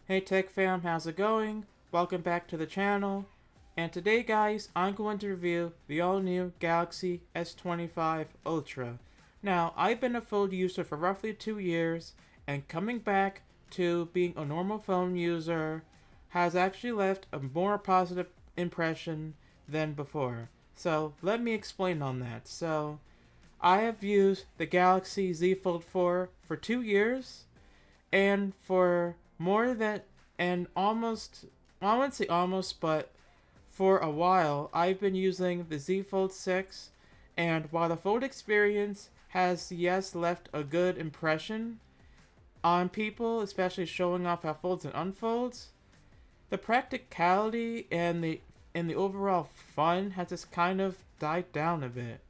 Hey Tech Fam, how's it going? Welcome back to the channel. And today guys, I'm going to review the all-new Galaxy S25 Ultra. Now, I've been a phone user for roughly 2 years, and coming back to being a normal phone user has actually left a more positive impression than before. So, let me explain on that. So, I have used the Galaxy Z Fold 4 for 2 years, and for more than and almost I wouldn't say almost, but for a while I've been using the Z Fold 6, and while the Fold experience has yes left a good impression on people, especially showing off how folds and unfolds, the practicality and the overall fun has just kind of died down a bit.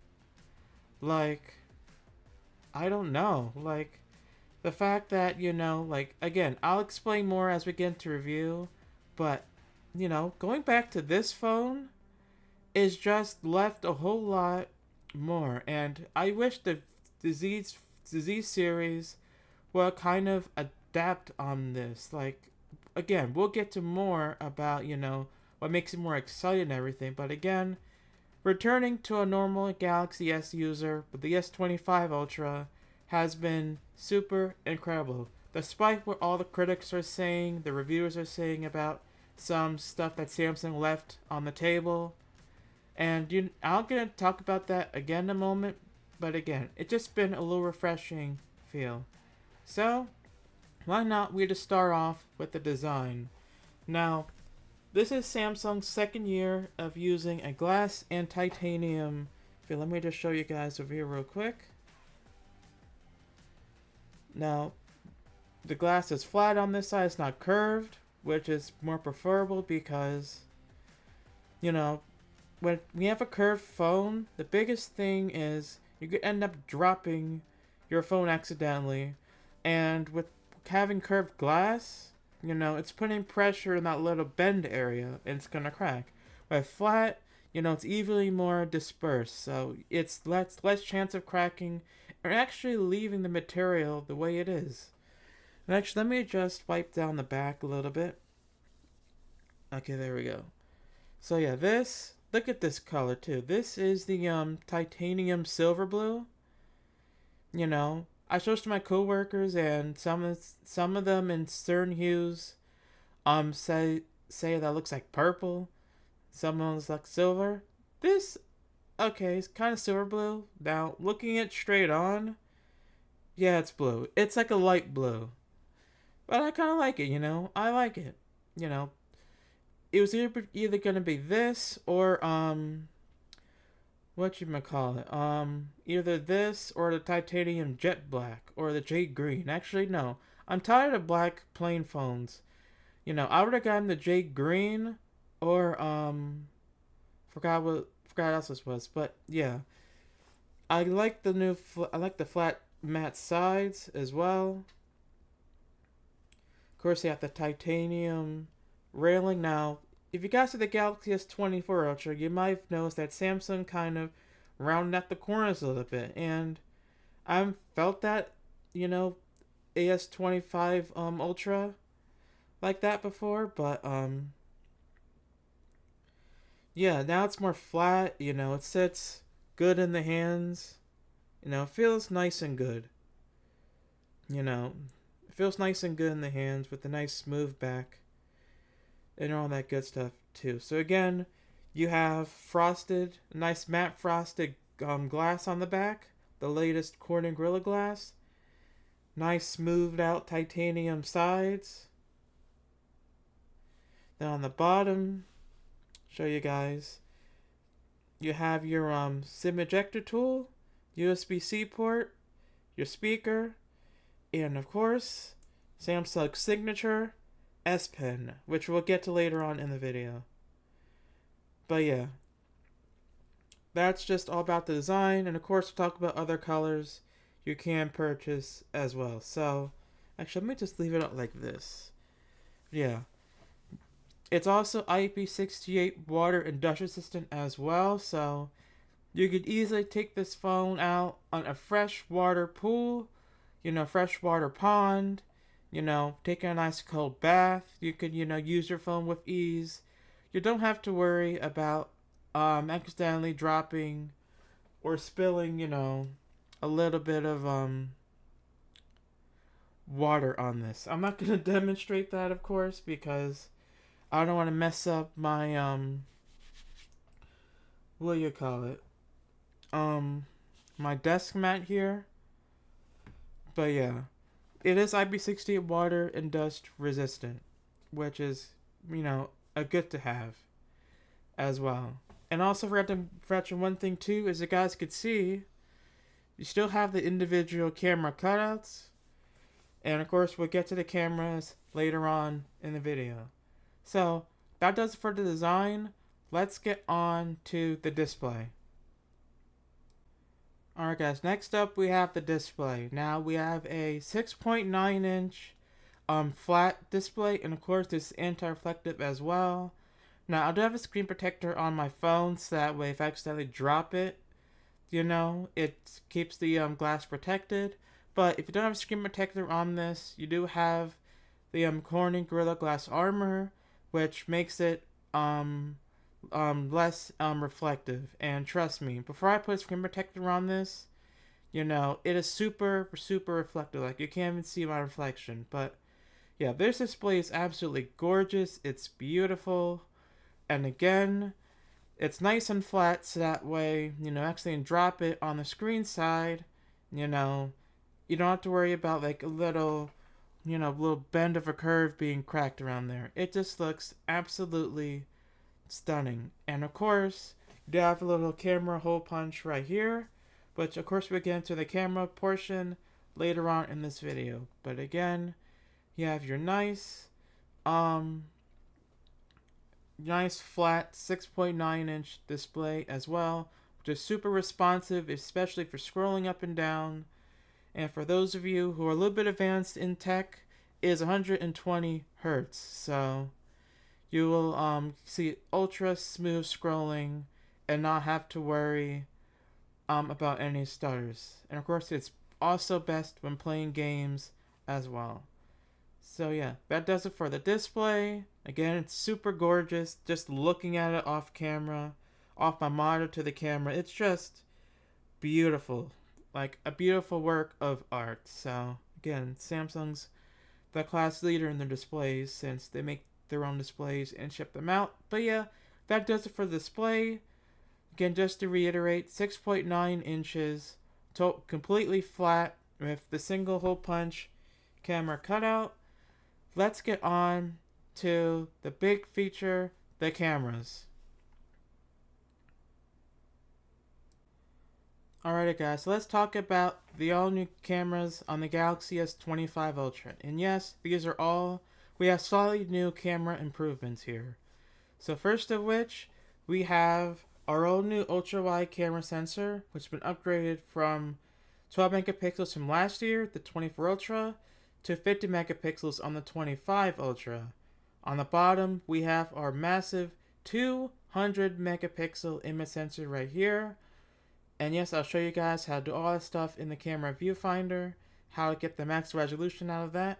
Like, I don't know, like the fact that, like, again, I'll explain more as we get into review, but, going back to this phone is just left a whole lot more. And I wish the disease series will kind of adapt on this. Like, again, we'll get to more about, what makes it more exciting and everything. But again, returning to a normal Galaxy S user with the S25 Ultra has been super incredible. Despite what all the critics are saying, the reviewers are saying about some stuff that Samsung left on the table, and I'm gonna talk about that again in a moment. But again, it's just been a little refreshing feel. So why not we just start off with the design? Now, this is Samsung's second year of using a glass and titanium. Okay, let me just show you guys over here real quick. Now, the glass is flat on this side, it's not curved, which is more preferable because, you know, when you have a curved phone, the biggest thing is you could end up dropping your phone accidentally. And with having curved glass, it's putting pressure in that little bend area and it's gonna crack. With flat, it's evenly more dispersed, so it's less chance of cracking or actually leaving the material the way it is. And actually, let me just wipe down the back a little bit. Okay, there we go. So yeah, look at this color too. This is the titanium silver blue. I showed it to my coworkers, and some of them in certain hues say that looks like purple. Some of them looks like silver. This, okay, it's kind of silver blue. Now looking at straight on, yeah, it's blue. It's like a light blue, but I kind of like it. I like it. You know, it was either gonna be this or what you call it, either this or the titanium jet black or the jade green. Actually, no, I'm tired of black plain phones. I would have gotten the jade green or forgot what else this was, but yeah, I like I like the flat matte sides as well. Of course, you have the titanium railing. Now, if you guys see the Galaxy S24 Ultra, you might have noticed that Samsung kind of rounded out the corners a little bit, and I've felt that, AS25 Ultra like that before, but yeah, now it's more flat. It sits good in the hands. It feels nice and good. It feels nice and good in the hands with a nice smooth back and all that good stuff too. So again, you have nice matte frosted glass on the back, the latest Corning Gorilla Glass. Nice smoothed out titanium sides. Then on the bottom, show you guys, you have your SIM ejector tool, USB-C port, your speaker, and of course, Samsung's signature S Pen, which we'll get to later on in the video. But yeah, that's just all about the design, and of course we'll talk about other colors you can purchase as well. So, actually, let me just leave it up like this. Yeah. It's also IP68 water and dust resistant as well, so you could easily take this phone out on a freshwater pool, freshwater pond, taking a nice cold bath. You could, use your phone with ease. You don't have to worry about accidentally dropping or spilling, a little bit of water on this. I'm not gonna demonstrate that, of course, because I don't want to mess up my what do you call it? Um, my desk mat here. But yeah, it is IP68 water and dust resistant, which is a good to have as well. And also forgot to mention one thing too, as you guys could see, you still have the individual camera cutouts. And of course, we'll get to the cameras later on in the video. So, that does it for the design. Let's get on to the display. Alright guys, next up we have the display. Now we have a 6.9 inch flat display, and of course this is anti-reflective as well. Now I do have a screen protector on my phone, so that way if I accidentally drop it, it keeps the glass protected. But if you don't have a screen protector on this, you do have the Corning Gorilla Glass Armor, which makes it less reflective. And trust me, before I put a screen protector on this, it is super reflective. Like, you can't even see my reflection. But yeah, this display is absolutely gorgeous. It's beautiful. And again, it's nice and flat, so that way, actually drop it on the screen side, you don't have to worry about like a little bend of a curve being cracked around there. It just looks absolutely stunning. And of course, you have a little camera hole punch right here, which of course we'll get into the camera portion later on in this video. But again, you have your nice flat 6.9 inch display as well, which is super responsive, especially for scrolling up and down. And for those of you who are a little bit advanced in tech, it is 120 hertz, so you will see ultra smooth scrolling and not have to worry about any stutters. And of course, it's also best when playing games as well. So yeah, that does it for the display. Again, it's super gorgeous. Just looking at it off camera, off my monitor to the camera, it's just beautiful. Like a beautiful work of art. So again, Samsung's the class leader in their displays, since they make their own displays and ship them out. But yeah, that does it for the display. Again, just to reiterate, 6.9 inches, completely flat with the single hole punch camera cutout. Let's get on to the big feature, the cameras. Alright guys, so let's talk about the all new cameras on the Galaxy S25 Ultra. And yes, we have slightly new camera improvements here. So first of which, we have our all new ultra wide camera sensor, which has been upgraded from 12 megapixels from last year, the 24 Ultra, to 50 megapixels on the 25 Ultra. On the bottom, we have our massive 200 megapixel image sensor right here. And yes, I'll show you guys how to do all that stuff in the camera viewfinder, how to get the max resolution out of that.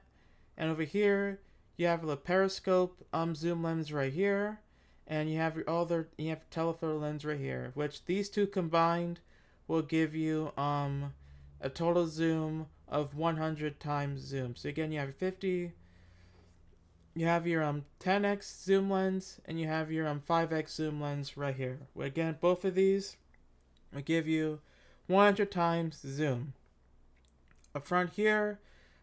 And over here, you have a periscope zoom lens right here, and you have your telephoto lens right here, which these two combined will give you a total zoom of 100 times zoom. So again, you have your 50, you have your 10x zoom lens, and you have your 5x zoom lens right here. Again, both of these will give you 100 times zoom. Up front here,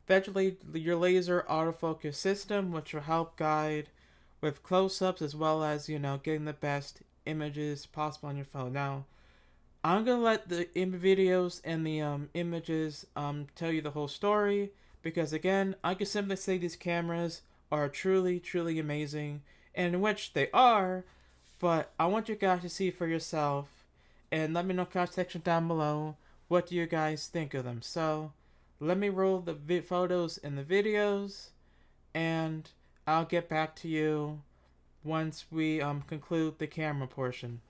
eventually your laser autofocus system, which will help guide with close-ups as well as getting the best images possible on your phone. Now, I'm gonna let the videos and the images tell you the whole story, because again, I can simply say these cameras are truly amazing, and in which they are, but I want you guys to see for yourself, and let me know in the comment section down below, what do you guys think of them. So let me roll the photos and the videos, and I'll get back to you once we conclude the camera portion.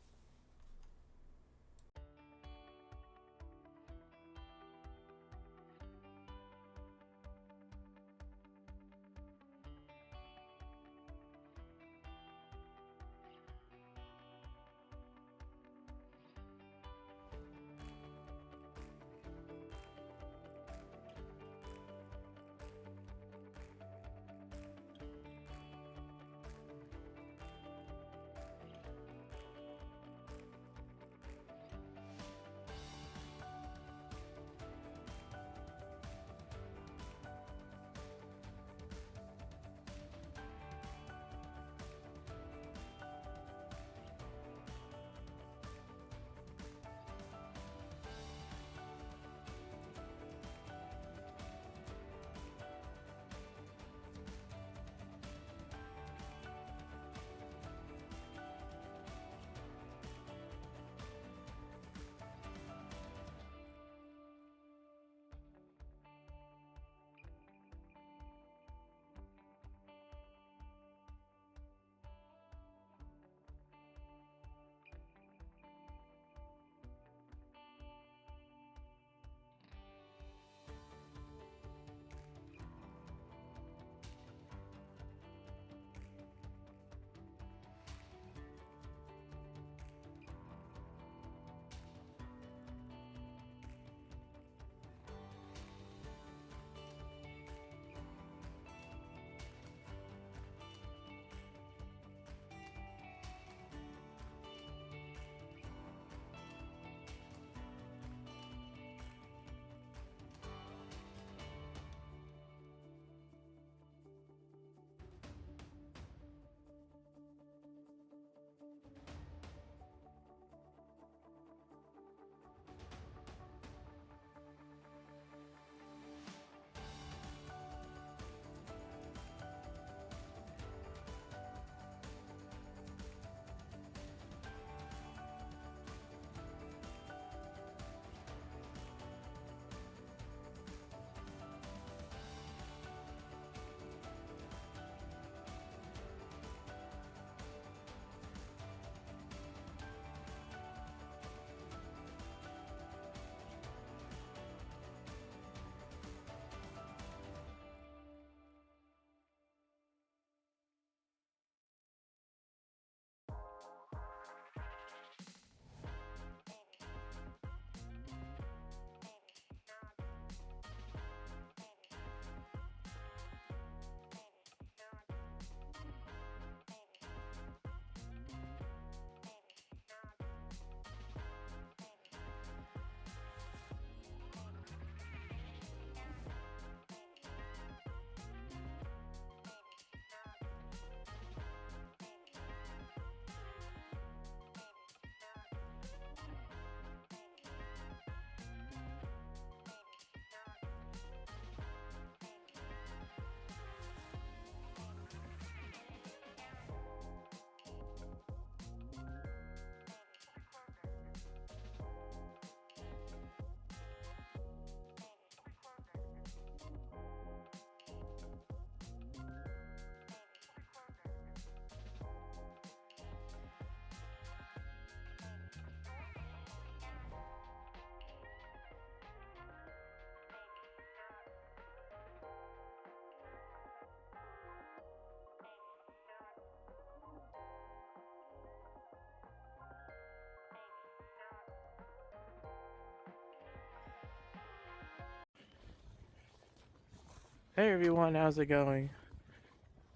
Hey everyone, how's it going?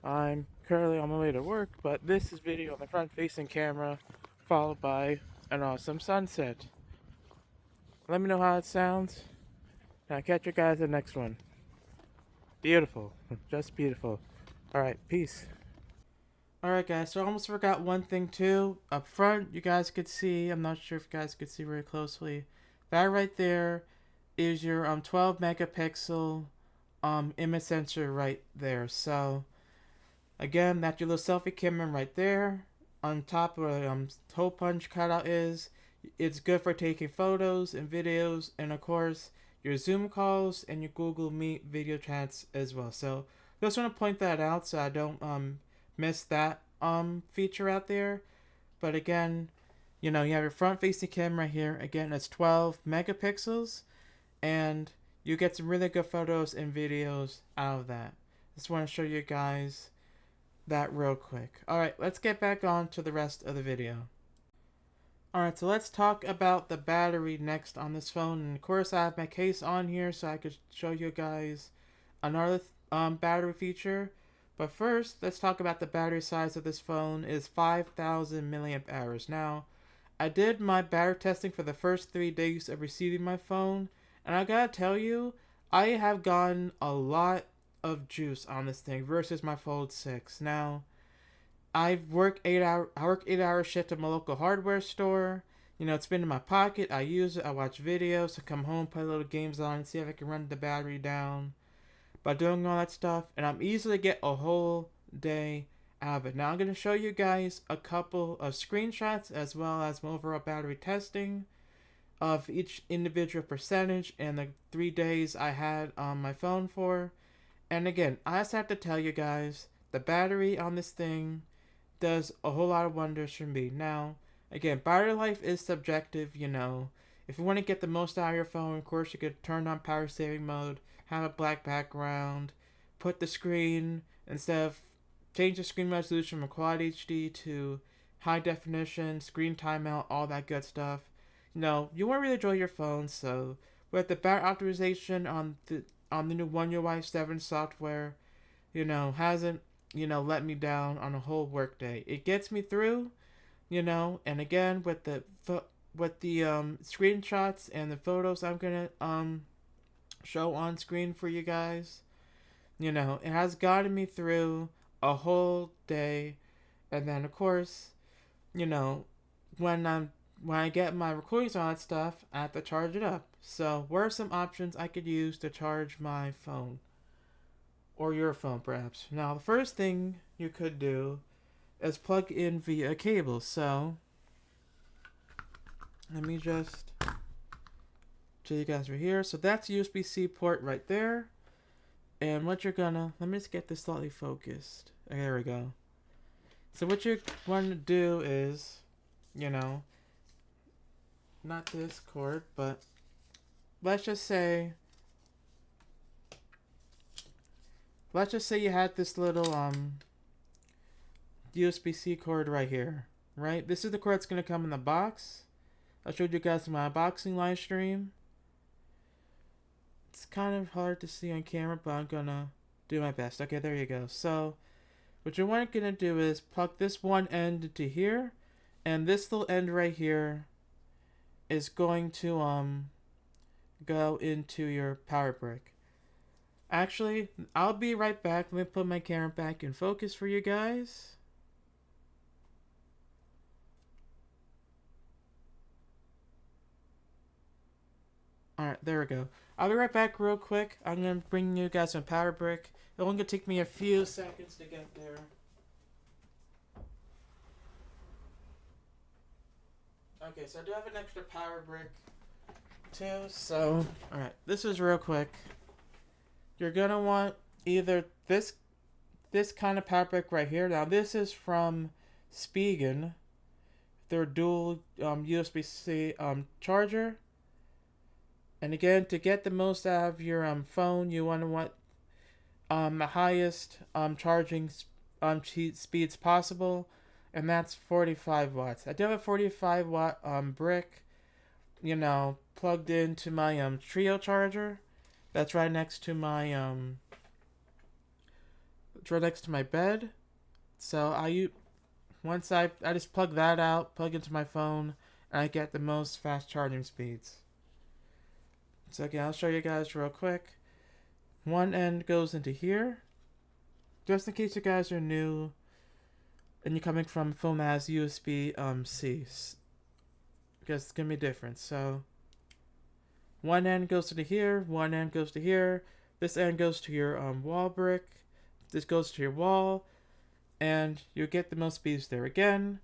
I'm currently on my way to work, but this is video on the front-facing camera, followed by an awesome sunset. Let me know how it sounds, and I'll catch you guys in the next one. Beautiful. Just beautiful. Alright, peace. Alright guys, so I almost forgot one thing too. Up front, you guys could see, I'm not sure if you guys could see very closely, that right there is your 12 megapixel image sensor right there. So again, that's your little selfie camera right there. On top where the hole punch cutout is, it's good for taking photos and videos, and of course your Zoom calls and your Google Meet video chats as well. So just want to point that out so I don't miss that feature out there. But again, you know, you have your front facing camera here. Again, it's 12 megapixels, and you get some really good photos and videos out of that. Just want to show you guys that real quick. Alright, let's get back on to the rest of the video. Alright, so let's talk about the battery next on this phone. And of course I have my case on here so I could show you guys another battery feature. But first, let's talk about the battery size of this phone is 5,000 milliamp hours. Now, I did my battery testing for the first 3 days of receiving my phone, and I gotta tell you, I have gotten a lot of juice on this thing versus my Fold 6. Now, I work 8 hour shift at my local hardware store. You know, it's been in my pocket. I use it. I watch videos. I come home, play little games on, see if I can run the battery down by doing all that stuff. And I'm easily get a whole day out of it. Now I'm going to show you guys a couple of screenshots as well as my overall battery testing of each individual percentage and the 3 days I had on my phone for. And again, I just have to tell you guys, the battery on this thing does a whole lot of wonders for me. Now, again, battery life is subjective, you know. If you want to get the most out of your phone, of course, you could turn on power saving mode, have a black background, put the screen, instead of change the screen resolution from Quad HD to high definition, screen timeout, all that good stuff. You know, you want to really enjoy your phone, so with the battery optimization on the new One UI 7 software, you know, hasn't, you know, let me down on a whole workday. It gets me through, you know, and again with the screenshots and the photos I'm gonna show on screen for you guys, you know, it has gotten me through a whole day. And then of course, you know, when I get my recordings on that stuff, I have to charge it up. So, what are some options I could use to charge my phone? Or your phone, perhaps. Now, the first thing you could do is plug in via cable. So, let me just show you guys right here. So, that's USB-C port right there. And what you're gonna, let me just get this slightly focused. Okay, there we go. So, what you're going to do is, you know, not this cord, but let's just say you had this little USB-C cord right here, right? This is the cord that's gonna come in the box. I showed you guys in my unboxing live stream. It's kind of hard to see on camera, but I'm gonna do my best. Okay, there you go. So what you're gonna do is plug this one end into here, and this little end right here is going to go into your power brick. Actually, I'll be right back. Let me put my camera back in focus for you guys. Alright, there we go. I'll be right back real quick. I'm going to bring you guys some power brick. It's only going to take me a few seconds to get there. Okay, so I do have an extra power brick too. So, alright, this is real quick. You're going to want either this kind of power brick right here. Now, this is from Spigen. Their dual USB-C charger. And again, to get the most out of your phone, you want the highest charging speeds possible, and that's 45 watts. I do have a 45 watt brick, you know, plugged into my Trio charger. That's right next to my It's right next to my bed. So once I just plug that out, plug into my phone, and I get the most fast charging speeds. So again, I'll show you guys real quick. One end goes into here. Just in case you guys are new and you're coming from a phone that has USB C. Because it's gonna be different. So one end goes to here, one end goes to here. This end goes to your wall brick. This goes to your wall, and you get the most speeds there. Again,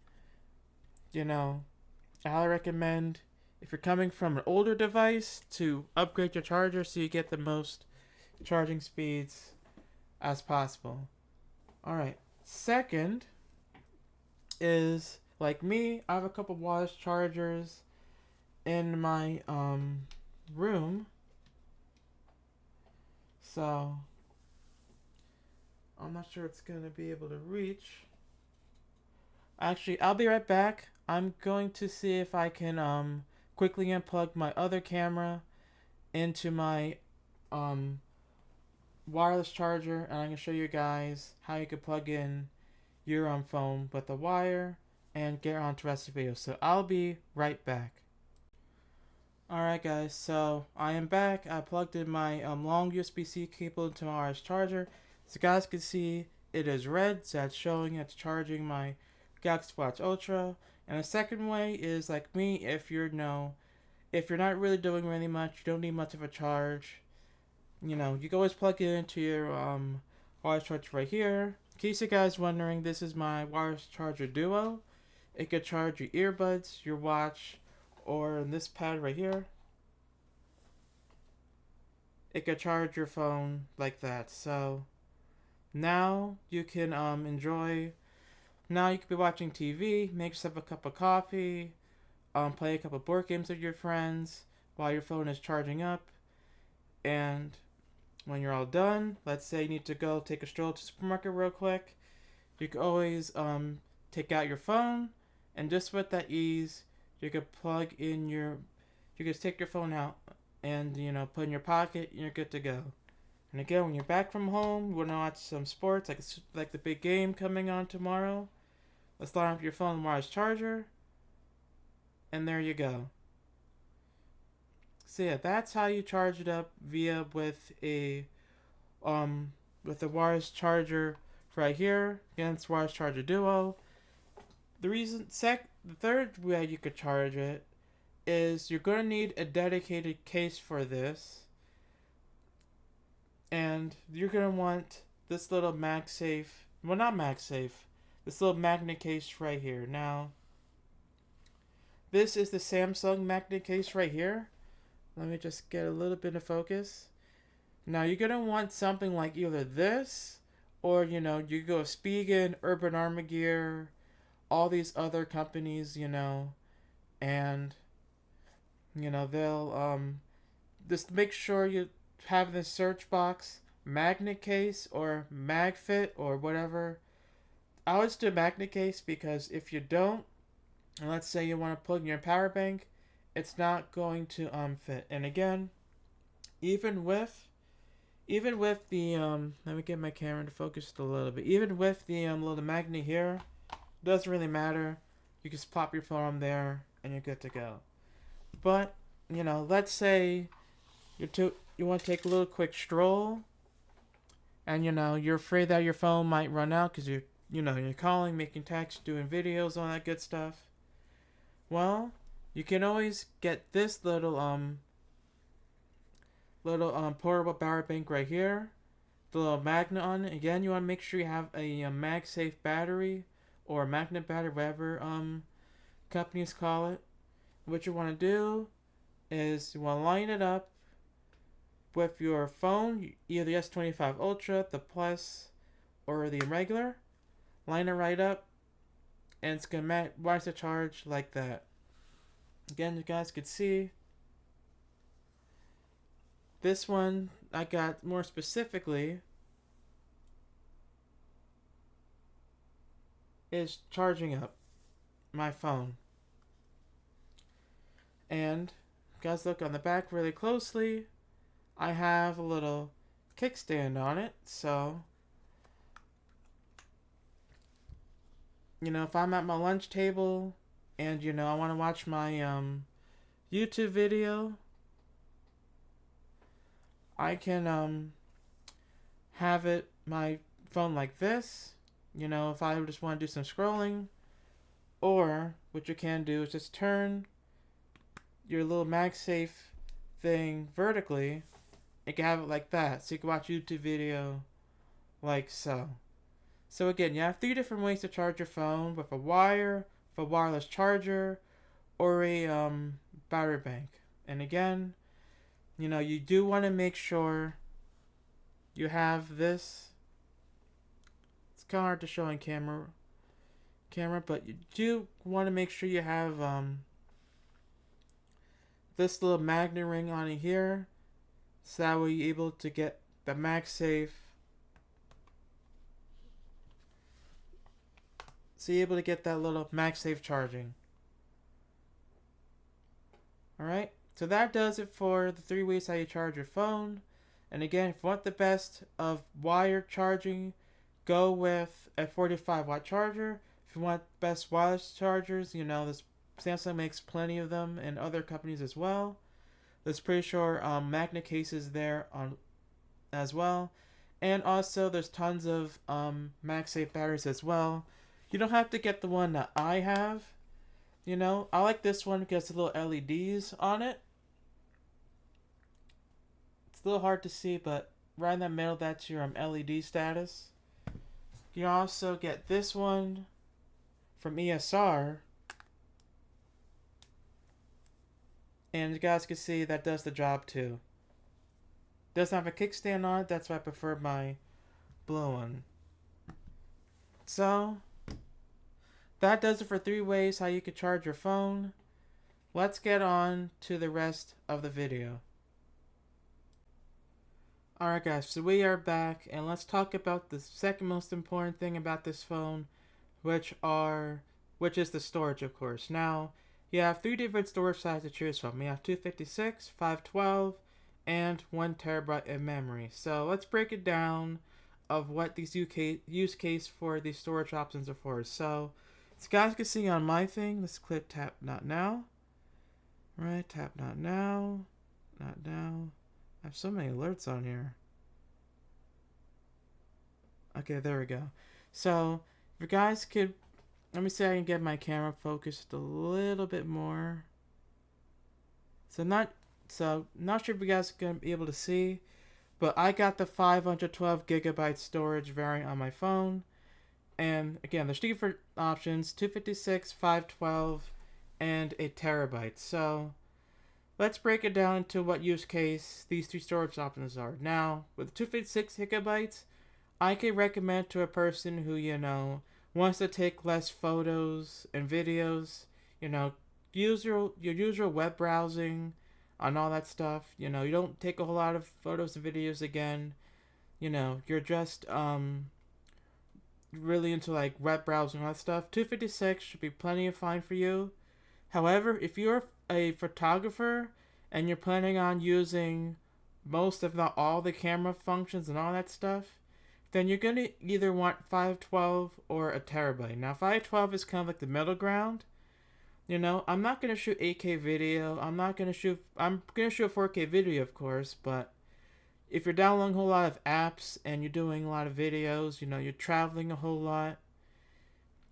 I recommend if you're coming from an older device to upgrade your charger so you get the most charging speeds as possible. Alright, second is, like me, I have a couple wireless chargers in my room. So I'm not sure it's gonna be able to reach. Actually, I'll be right back. I'm going to see if I can quickly unplug my other camera into my wireless charger, and I'm gonna show you guys how you can plug in your phone with a wire and get on to the rest of the video. So I'll be right back. Alright guys, so I am back. I plugged in my long USB-C cable into my wireless charger. So you guys can see it is red, so that's showing it's charging my Galaxy Watch Ultra. And the second way is, like me, if you're not really doing really much, you don't need much of a charge, you can always plug it into your wireless charger right here. In case you guys wondering, this is my wireless charger duo. It could charge your earbuds, your watch, or in this pad right here, it could charge your phone like that. So now you can now you could be watching TV, make yourself a cup of coffee, play a couple board games with your friends while your phone is charging up. And when you're all done, let's say you need to go take a stroll to the supermarket real quick, you can always take out your phone, and just with that ease, you could just take your phone out and put in your pocket, and you're good to go. And again, when you're back from home, you want to watch some sports, like the big game coming on tomorrow. Let's line up your phone and wireless charger, and there you go. So yeah, that's how you charge it up with a wireless charger right here. Again, it's wireless charger duo. The third way you could charge it is you're gonna need a dedicated case for this, and you're gonna want this little MagSafe. Well, not MagSafe. This little magnet case right here. Now, this is the Samsung magnet case right here. Let me just get a little bit of focus. Now, you're gonna want something like either this, or you go Spigen, Urban Armor Gear, all these other companies, and they'll just make sure you have in the search box magnet case or MagFit or whatever. I always do magnet case because if you don't, and let's say you want to plug in your power bank, it's not going to fit. And again, even with the let me get my camera to focus just a little bit. Even with the little magnet here, doesn't really matter. You just pop your phone on there and you're good to go. But let's say you want to take a little quick stroll, and you're afraid that your phone might run out because you're calling, making texts, doing videos, all that good stuff. Well, you can always get this little portable power bank right here. The little magnet on it. Again, you want to make sure you have a MagSafe battery or magnet battery, whatever companies call it. What you want to do is you want to line it up with your phone, either the S25 Ultra, the Plus, or the regular. Line it right up, and it's gonna watch the charge like that. Again, you guys could see this one I got more specifically is charging up my phone. And guys, look on the back really closely. I have a little kickstand on it, so if I'm at my lunch table and I want to watch my YouTube video, I can have it my phone like this. If I just want to do some scrolling, or what you can do is just turn your little MagSafe thing vertically. You can have it like that, so you can watch YouTube video like so. So again, you have 3 different ways to charge your phone: with a wire, with a wireless charger, or a battery bank. And again, you do want to make sure you have this. It's kind of hard to show on camera, but you do want to make sure you have this little magnet ring on it here, so that way you're able to get the MagSafe. So you're able to get that little MagSafe charging. Alright, so that does it for the 3 ways how you charge your phone. And again, if you want the best of wired charging, go with a 45-watt charger. If you want best wireless chargers, this Samsung makes plenty of them, and other companies as well. There's pretty sure magnet cases there on as well. And also there's tons of MagSafe batteries as well. You don't have to get the one that I have. I like this one because the little LEDs on it. It's a little hard to see, but right in the middle, that's your LED status. You also get this one from ESR. And you guys can see that does the job too. Doesn't have a kickstand on it, that's why I prefer my blue one. So that does it for 3 ways how you can charge your phone. Let's get on to the rest of the video. Alright guys, so we are back, and let's talk about the second most important thing about this phone, which is the storage, of course. Now, you have 3 different storage sizes to choose from. You have 256, 512, and 1 terabyte in memory. So let's break it down of what these use case for these storage options are for. So, as you guys can see on my thing, let's click tap not now. Right, tap not now, not now. I have so many alerts on here. Okay, there we go. So, if you guys could, let me see if I can get my camera focused a little bit more. Not sure if you guys are gonna be able to see, but I got the 512 gigabyte storage variant on my phone. And again, there's 3 different options: 256, 512, and a terabyte. So let's break it down into what use case these 3 storage options are. Now, with 256 gigabytes, I can recommend to a person who, wants to take less photos and videos, use your usual web browsing on all that stuff. You don't take a whole lot of photos and videos again. You're just really into like web browsing and all that stuff. 256 should be plenty of fine for you. However, if you're a photographer and you're planning on using most, if not all, the camera functions and all that stuff, then you're going to either want 512 or a terabyte. Now, 512 is kind of like the middle ground. I'm not going to shoot 8K video. I'm going to shoot a 4K video, of course, but if you're downloading a whole lot of apps and you're doing a lot of videos, you're traveling a whole lot.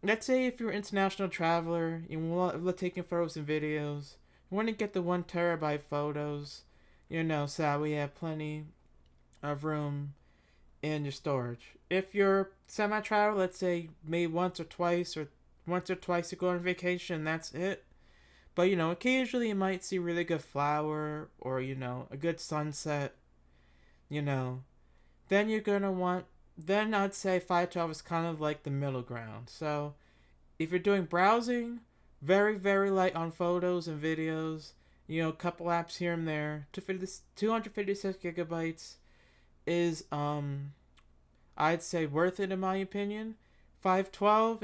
Let's say if you're an international traveler, you love taking photos and videos, you want to get the 1 terabyte photos, so we have plenty of room in your storage. If you're semi-travel, let's say maybe once or twice you go on vacation, that's it. But occasionally you might see really good flower or a good sunset. Then you're gonna want. Then I'd say 512 is kind of like the middle ground. So if you're doing browsing, very very light on photos and videos. A couple apps here and there. 256 gigabytes is I'd say worth it in my opinion. 512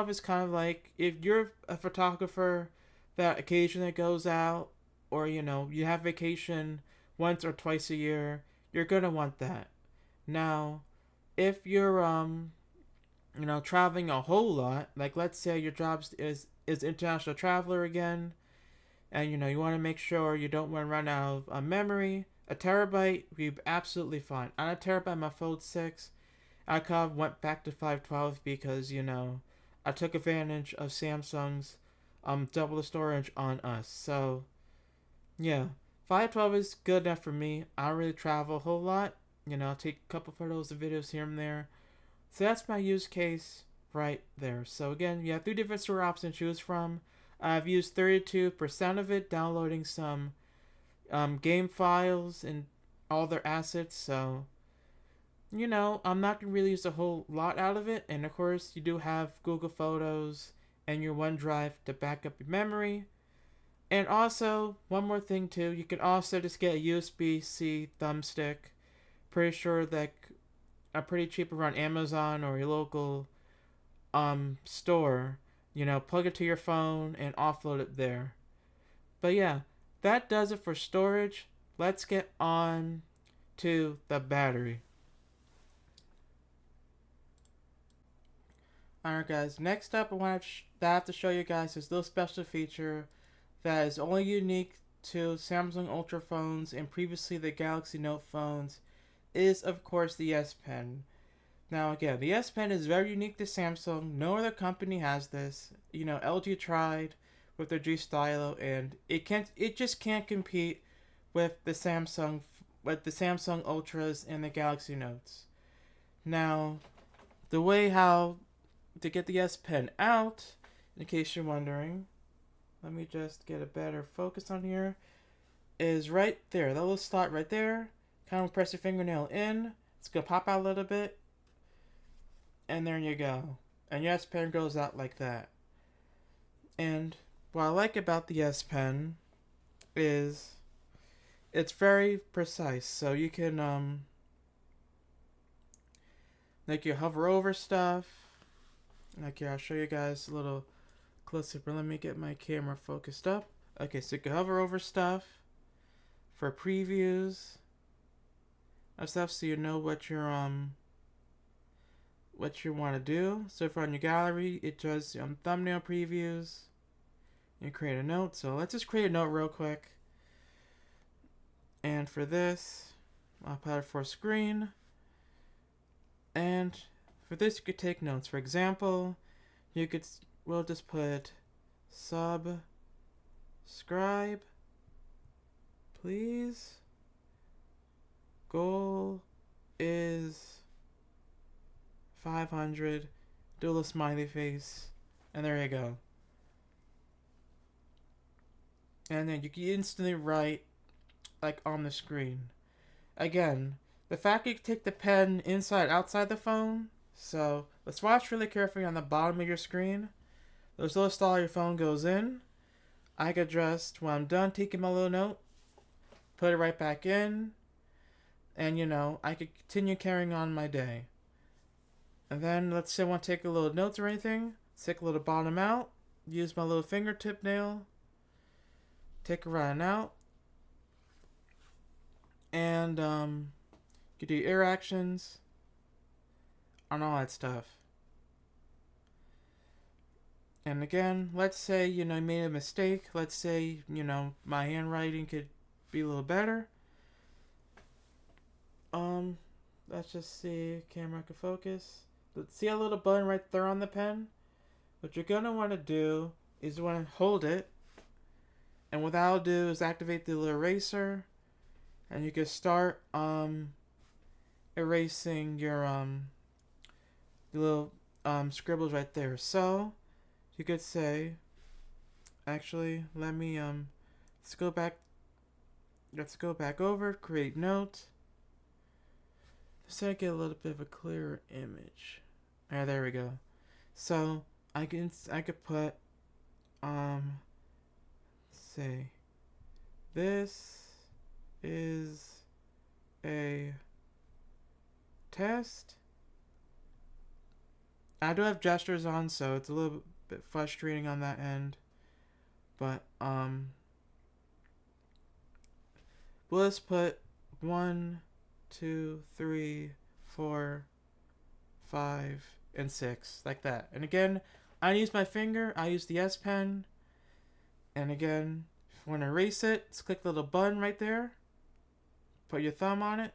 is kind of like if you're a photographer that occasionally goes out, or you have vacation once or twice a year, you're gonna want that. Now, if you're traveling a whole lot. Like, let's say your job is international traveler again, and you want to make sure you don't want to run out of memory. A terabyte would be absolutely fine. On a terabyte, my Fold 6, I kind of went back to 512 because I took advantage of Samsung's double the storage on us. So yeah, 512 is good enough for me. I don't really travel a whole lot. I'll take a couple photos and videos here and there. So that's my use case right there. So again, you have three different store options to choose from. I've used 32% of it downloading some game files and all their assets. So, I'm not going to really use a whole lot out of it. And of course, you do have Google Photos and your OneDrive to back up your memory. And also, one more thing too, you can also just get a USB-C thumbstick. Pretty sure that are pretty cheap around Amazon or your local store. Plug it to your phone and offload it there. But yeah, that does it for storage. Let's get on to the battery. Alright guys, next up I have to show you guys this little special feature that is only unique to Samsung Ultra phones and previously the Galaxy Note phones, is of course the S Pen. Now again, the S Pen is very unique to Samsung. No other company has this. LG tried with their G Stylo, and it just can't compete with the Samsung Ultras and the Galaxy Notes. Now, the way how to get the S Pen out, in case you're wondering, let me just get a better focus on here, is right there. That little slot right there. Kind of press your fingernail in. It's gonna pop out a little bit. And there you go. And your S Pen goes out like that. And what I like about the S Pen is it's very precise. So you can like you hover over stuff. Like here, I'll show you guys a little closer, but let me get my camera focused up. Okay, so you can hover over stuff for previews of stuff, so you know what you want to do. So if you're on your gallery, it does thumbnail previews. You create a note. So let's just create a note real quick. And for this, I'll put it for screen. And for this, you could take notes. For example, we'll just put subscribe, please. Goal is 500. Do a little smiley face, and there you go. And then you can instantly write like on the screen. Again, the fact you can take the pen inside outside the phone. So let's watch really carefully on the bottom of your screen. Those little stall your phone goes in. I could just, when I'm done taking my little note, put it right back in. And I could continue carrying on my day. And then let's say I want to take a little notes or anything. Stick a little bottom out. Use my little fingertip nail. Take a right out. And you do ear actions on all that stuff. And again, let's say you made a mistake. Let's say my handwriting could be a little better. Let's just see, camera can focus. Let's see a little button right there on the pen. What you're gonna want to do is you want to hold it, and what that'll do is activate the little eraser, and you can start erasing your little scribbles right there. So you could say, actually, let me let's go back over, create note. So I get a little bit of a clearer image. Alright, there we go. So I could put say this is a test. I do have gestures on, so it's a little bit frustrating on that end. But we'll just put 1, 2, 3, 4, 5, and 6, like that. And again, I use my finger, I use the S Pen. And again, if you want to erase it, just click the little button right there. Put your thumb on it,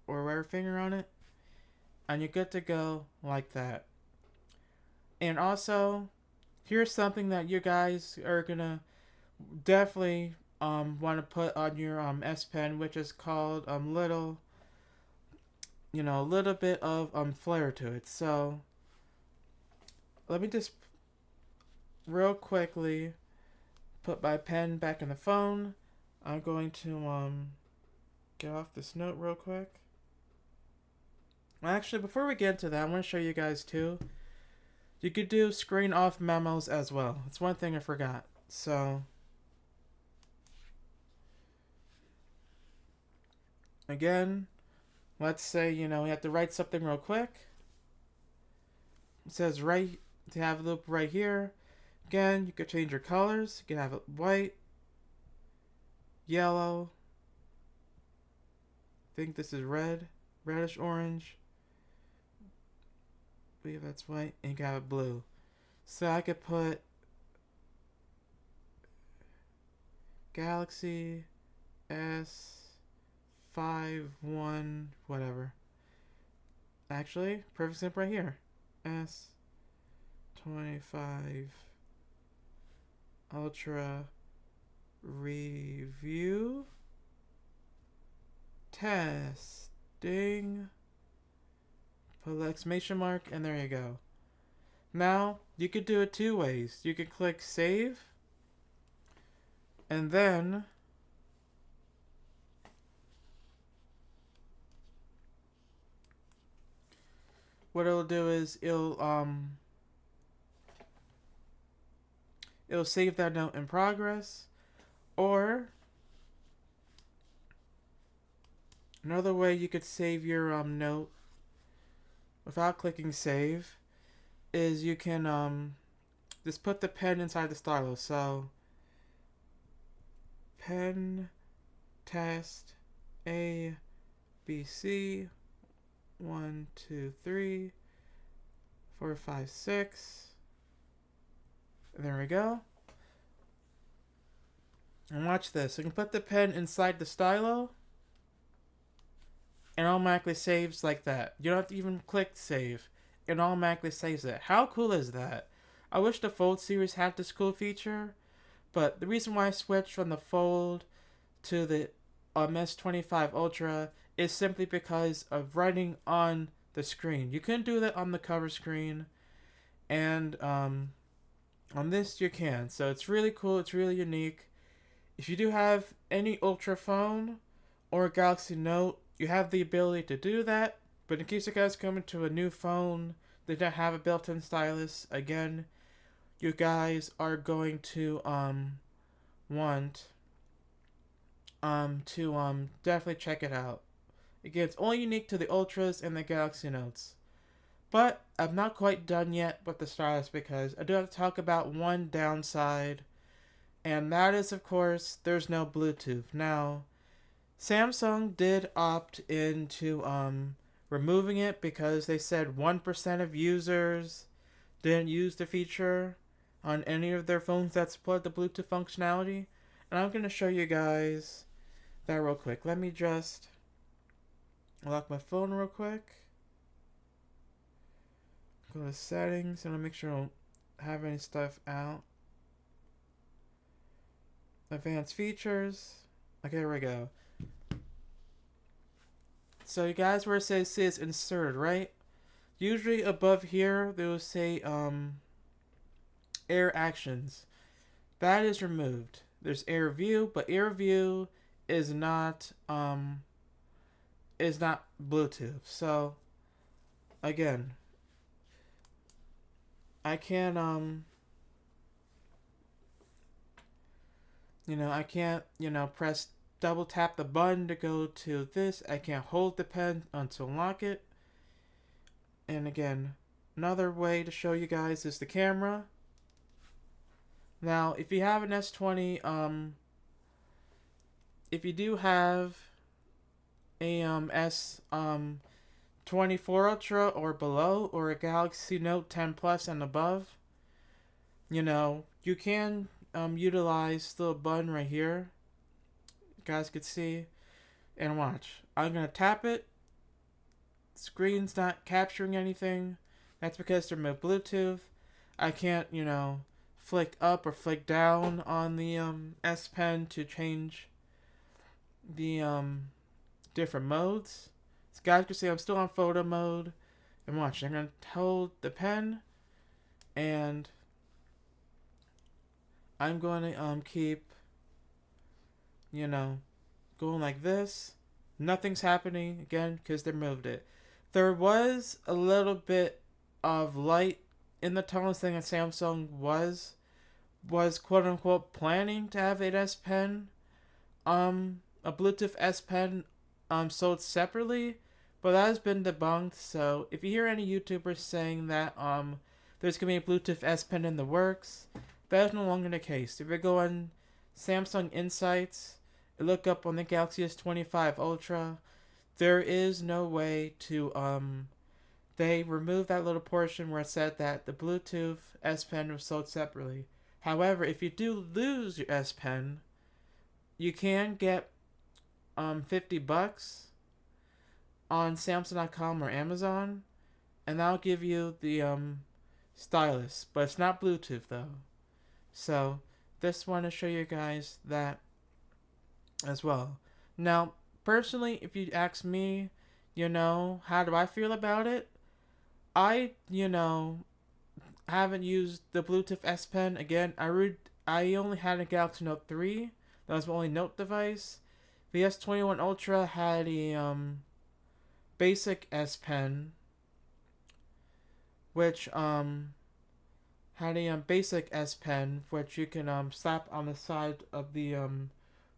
or whatever finger on it. And you're good to go like that. And also, here's something that you guys are gonna definitely want to put on your S Pen, which is called little, a little bit of flair to it. So let me just real quickly put my pen back in the phone. I'm going to get off this note real quick. Actually, before we get into that, I want to show you guys too. You could do screen off memos as well. It's one thing I forgot. So again, let's say, we have to write something real quick. It says right to have a loop right here. Again, you could change your colors. You could have it white, yellow. I think this is red, reddish orange. I believe that's white, and you can have it blue. So I could put Galaxy S51 whatever. Actually, perfect simple right here. S25 Ultra Review Testing. Put an exclamation mark, and there you go. Now, you could do it two ways. You could click save, and then what it'll do is it'll save that note in progress. Or another way you could save your note without clicking save is you can just put the pen inside the stylus. So pen test A B C 1 2 3 4 5 6. There we go. And watch this. You can put the pen inside the stylo, and it automatically saves like that. You don't have to even click save. It automatically saves it. How cool is that? I wish the Fold series had this cool feature, but the reason why I switched from the Fold to the S25 Ultra is simply because of writing on the screen. You couldn't do that on the cover screen, and on this you can. So it's really cool. It's really unique. If you do have any Ultra phone or Galaxy Note, you have the ability to do that. But in case you guys come into a new phone that don't have a built-in stylus, again, you guys are going to want to definitely check it out. Again, it's only unique to the Ultras and the Galaxy Notes. But I'm not quite done yet with the stylus because I do have to talk about one downside, and that is, of course, there's no Bluetooth. Now, Samsung did opt into removing it because they said 1% of users didn't use the feature on any of their phones that support the Bluetooth functionality. And I'm going to show you guys that real quick. Let me just lock my phone real quick. Go to settings, and I'll make sure I don't have any stuff out. Advanced features. Okay, here we go. So you guys, where it says inserted, right? Usually above here they will say air actions. That is removed. There's air view, but air view is not Bluetooth. So again, I can't I can't press double tap the button to go to this. I can't hold the pen to unlock it. And again, another way to show you guys is the camera. Now, if you have an S20, if you do have a 24 Ultra or below, or a Galaxy Note 10 Plus and above, you know, you can utilize the button right here. You guys could see. And watch. I'm going to tap it. Screen's not capturing anything. That's because they're removed Bluetooth. I can't, you know, flick up or flick down on the S Pen to change the different modes. So guys can see I'm still on photo mode. And watch, I'm going to hold the pen and I'm going to keep, you know, going like this. Nothing's happening again because they moved it. There was a little bit of light in the tunnel saying that Samsung was quote unquote planning to have an S Pen, a Bluetooth S Pen sold separately, but that has been debunked. So if you hear any YouTubers saying that there's gonna be a Bluetooth S Pen in the works, that is no longer the case. If you go on Samsung Insights, look up on the Galaxy S25 Ultra, there is no way to they removed that little portion where it said that the Bluetooth S Pen was sold separately. However, if you do lose your S Pen, you can get $50 on Samsung.com or Amazon, and that'll give you the stylus, but it's not Bluetooth though. So just want to show you guys that as well. Now, personally, if you ask me, you know, how do I feel about it? I, you know, haven't used the Bluetooth S Pen. Again, I only had a Galaxy Note 3. That was my only Note device. The S21 Ultra had a basic S Pen, which had a basic S Pen, which you can slap on the side of the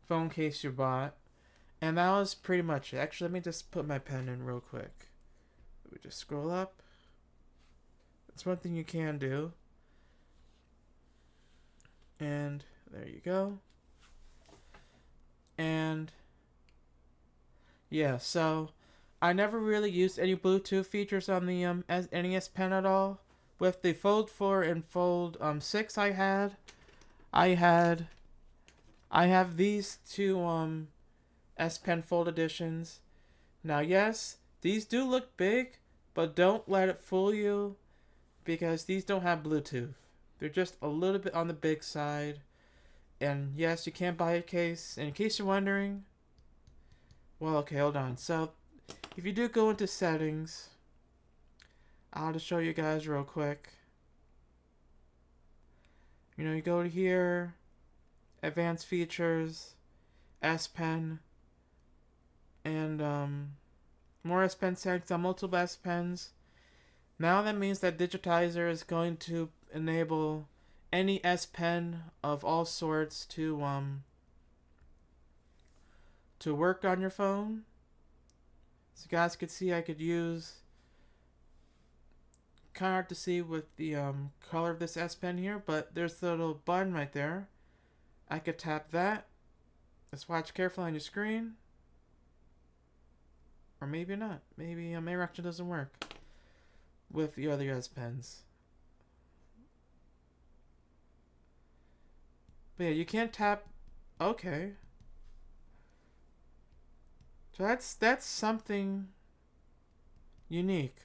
phone case you bought. And that was pretty much it. Actually, let me just put my pen in real quick. Let me just scroll up. That's one thing you can do. And there you go. And yeah, so I never really used any Bluetooth features on the NES Pen at all. With the Fold 4 and Fold 6 I have these two S Pen Fold editions. Now yes, these do look big, but don't let it fool you, because these don't have Bluetooth. They're just a little bit on the big side. And yes, you can buy a case. And in case you're wondering, well, okay, hold on. So if you do go into settings, I'll just show you guys real quick. You know, you go to here, advanced features, S Pen, and more S Pen settings on multiple S Pens. Now that means that Digitizer is going to enable any S Pen of all sorts to work on your phone. So you guys could see I could use, kind of hard to see with the color of this S Pen here, but there's the little button right there. I could tap that. Just watch carefully on your screen. Or maybe not. Maybe interaction doesn't work with the other S Pens. But yeah, you can't tap. Okay. So that's something unique.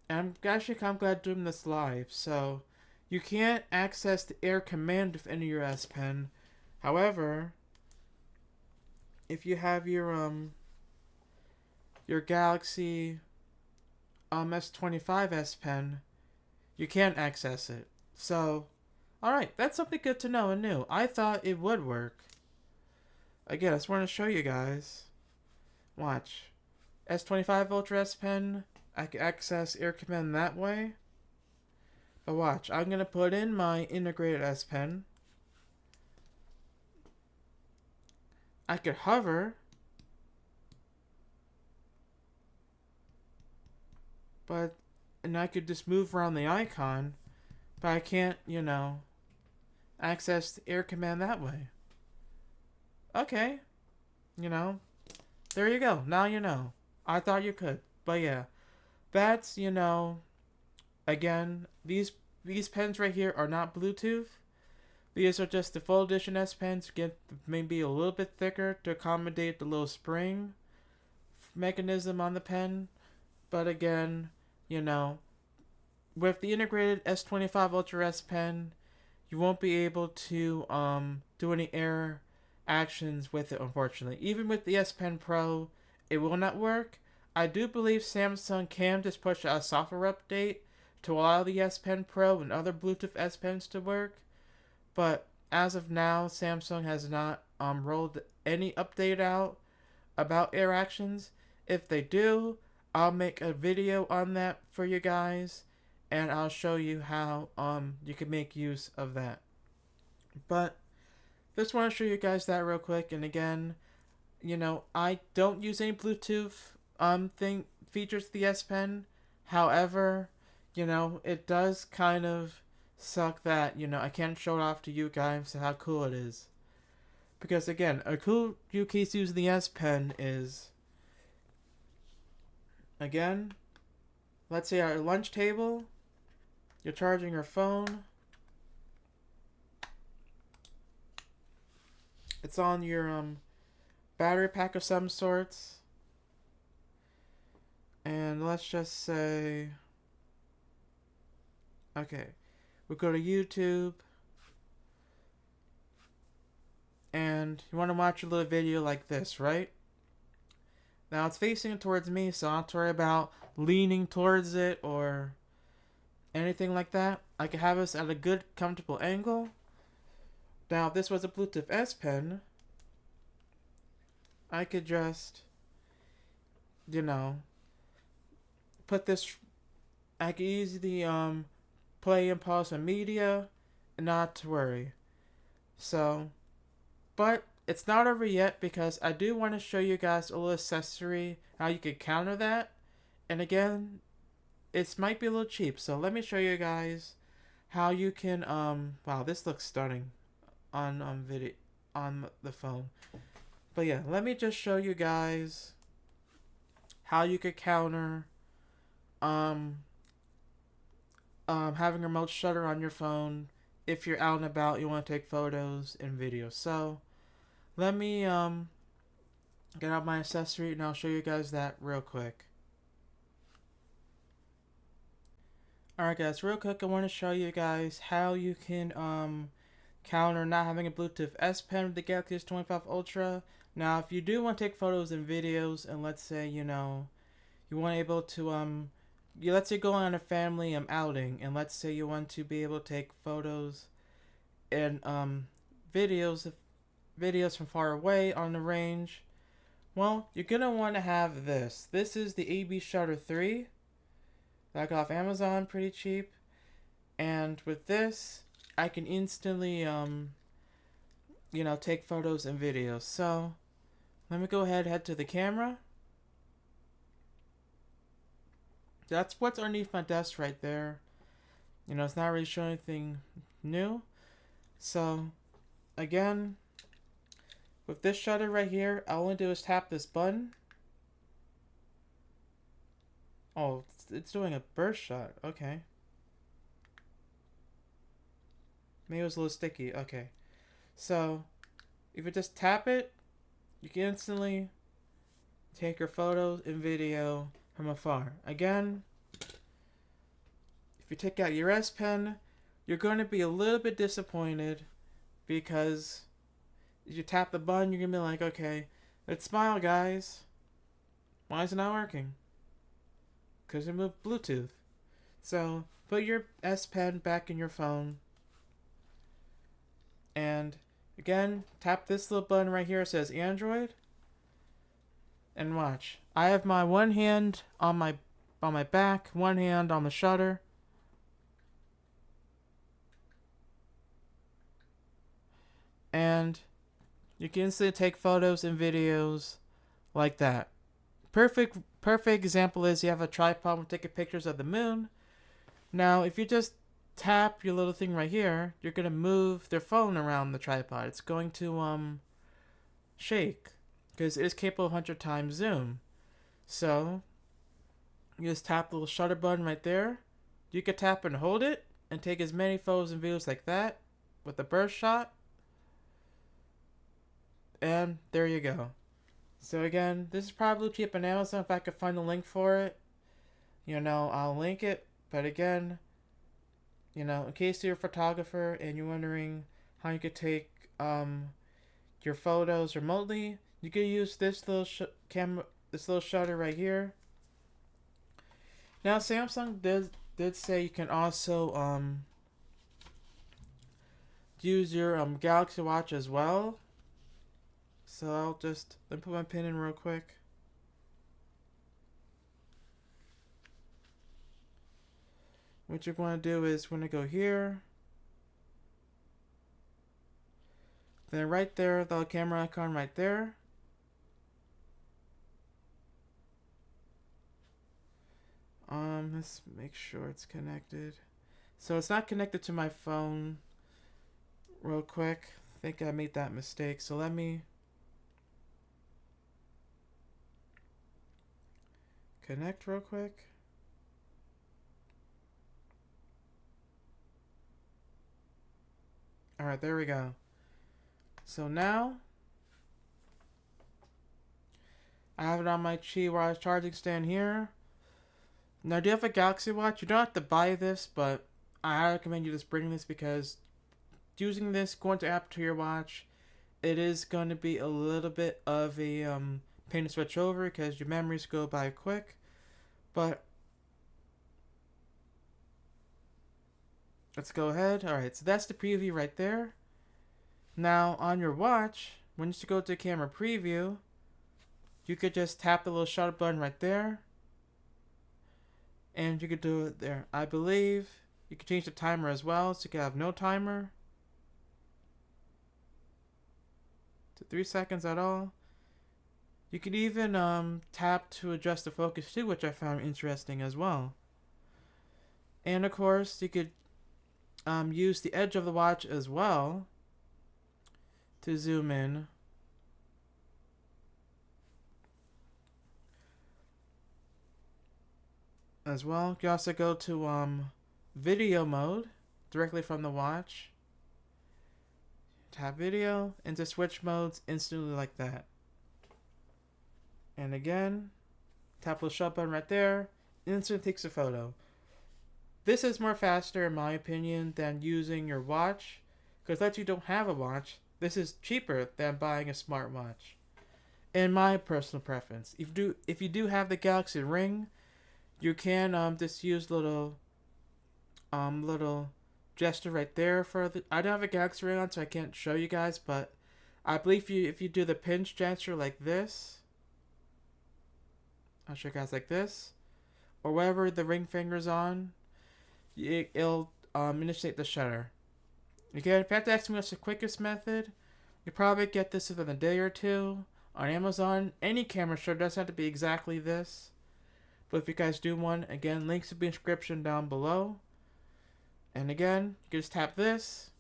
And I'm glad doing this live. So you can't access the Air Command with any of your S Pen. However, if you have your Galaxy S25 S Pen, you can access it. So, alright, that's something good to know and new. I thought it would work. Again, I just want to show you guys. Watch. S25 Ultra S Pen, I can access Air Command that way. But watch, I'm going to put in my integrated S Pen. I could hover. And I could just move around the icon, but I can't, you know, access the Air Command that way. Okay. You know, there you go. Now you know. I thought you could. But yeah, that's, again, these pens right here are not Bluetooth. These are just the full edition S Pens, get maybe a little bit thicker to accommodate the little spring mechanism on the pen. But again, you know, with the integrated S25 Ultra S Pen, you won't be able to do any error actions with it, unfortunately. Even with the S Pen Pro, it will not work. I do believe Samsung can just push a software update to allow the S Pen Pro and other Bluetooth S Pens to work. But as of now, Samsung has not rolled any update out about error actions. If they do, I'll make a video on that for you guys, and I'll show you how you can make use of that. But just want to show you guys that real quick. And again, I don't use any Bluetooth thing features the S Pen. However, it does kind of suck that I can't show it off to you guys how cool it is. Because again, a cool use case using the S Pen is, again, let's say at a lunch table, you're charging your phone. It's on your battery pack of some sorts. And let's just say, okay, we'll go to YouTube. And you want to watch a little video like this, right? Now it's facing towards me, so I don't have to worry about leaning towards it or anything like that. I can have this at a good, comfortable angle. Now, if this was a Bluetooth S Pen, I could just, put this. I could easily play and pause some media, and not to worry. So, but it's not over yet because I do want to show you guys a little accessory how you could counter that. And again, it might be a little cheap, so let me show you guys how you can wow, this looks stunning on video on the phone. But yeah, let me just show you guys how you could counter having a remote shutter on your phone if you're out and about, you want to take photos and videos. So let me get out my accessory and I'll show you guys that real quick. Alright guys, real quick I want to show you guys how you can counter not having a Bluetooth S Pen with the Galaxy S25 Ultra. Now if you do want to take photos and videos, and let's say you want able to let's say go on a family outing, and let's say you want to be able to take photos and videos from far away on the range, well, you're gonna want to have this. This is the AB Shutter 3 that I got off Amazon pretty cheap, and with this I can instantly take photos and videos. So let me go ahead, head to the camera. That's what's underneath my desk right there. It's not really showing anything new. So again, with this shutter right here, all I want to do is tap this button. Oh, it's doing a burst shot. Okay. Maybe it was a little sticky. Okay. So, if you just tap it, you can instantly take your photos and video from afar. Again, if you take out your S Pen, you're going to be a little bit disappointed because if you tap the button, you're going to be like, okay, let's smile, guys. Why is it not working? Because it moved Bluetooth. So, put your S Pen back in your phone. And, again, tap this little button right here. It says Android. And watch. I have my one hand on my back, one hand on the shutter. And you can instantly take photos and videos like that. Perfect example is you have a tripod for taking pictures of the moon. Now, if you just tap your little thing right here, you're going to move their phone around the tripod. It's going to shake because it is capable of 100 times zoom. So You just tap the little shutter button right there. You can tap and hold it and take as many photos and videos like that with the burst shot. And there you go. So again, this is probably cheap on Amazon. If I could find a link for it, I'll link it. But again, in case you're a photographer and you're wondering how you could take your photos remotely, you could use this little this little shutter right here. Now Samsung did say you can also use your Galaxy Watch as well. So let me put my pin in real quick. What you're going to do is we're going to go here. Then right there, the camera icon right there. Let's make sure it's connected. So it's not connected to my phone. Real quick, I think I made that mistake. So let me connect real quick. Alright, there we go. So now I have it on my Qi wireless charging stand here. Now, do you have a Galaxy Watch? You don't have to buy this, but I recommend you just bring this because using this, going to app to your watch, it is going to be a little bit of a pain to switch over because your memories go by quick. But let's go ahead. Alright, so that's the preview right there. Now, on your watch, when you go to camera preview, you could just tap the little shutter button right there. And you could do it there. I believe you can change the timer as well, so you can have no timer to 3 seconds at all. You could even tap to adjust the focus too, which I found interesting as well. And of course, you could use the edge of the watch as well to zoom in. As well, you can also go to video mode directly from the watch. Tap video into switch modes instantly like that. And again, tap the shut button right there, instantly takes a photo. This is more faster in my opinion than using your watch, because let's you don't have a watch, this is cheaper than buying a smartwatch. In my personal preference. If you do have the Galaxy Ring, you can just use little gesture right there for the. I don't have a Galaxy Ring on, so I can't show you guys. But I believe if you do the pinch gesture like this, I'll show you guys like this, or wherever the ring finger's on, it'll initiate the shutter. Again, if you have to ask me what's the quickest method, you probably get this within a day or two on Amazon. Any camera shutter doesn't have to be exactly this. But if you guys do one, again, links will be in the description down below. And again, you can just tap this.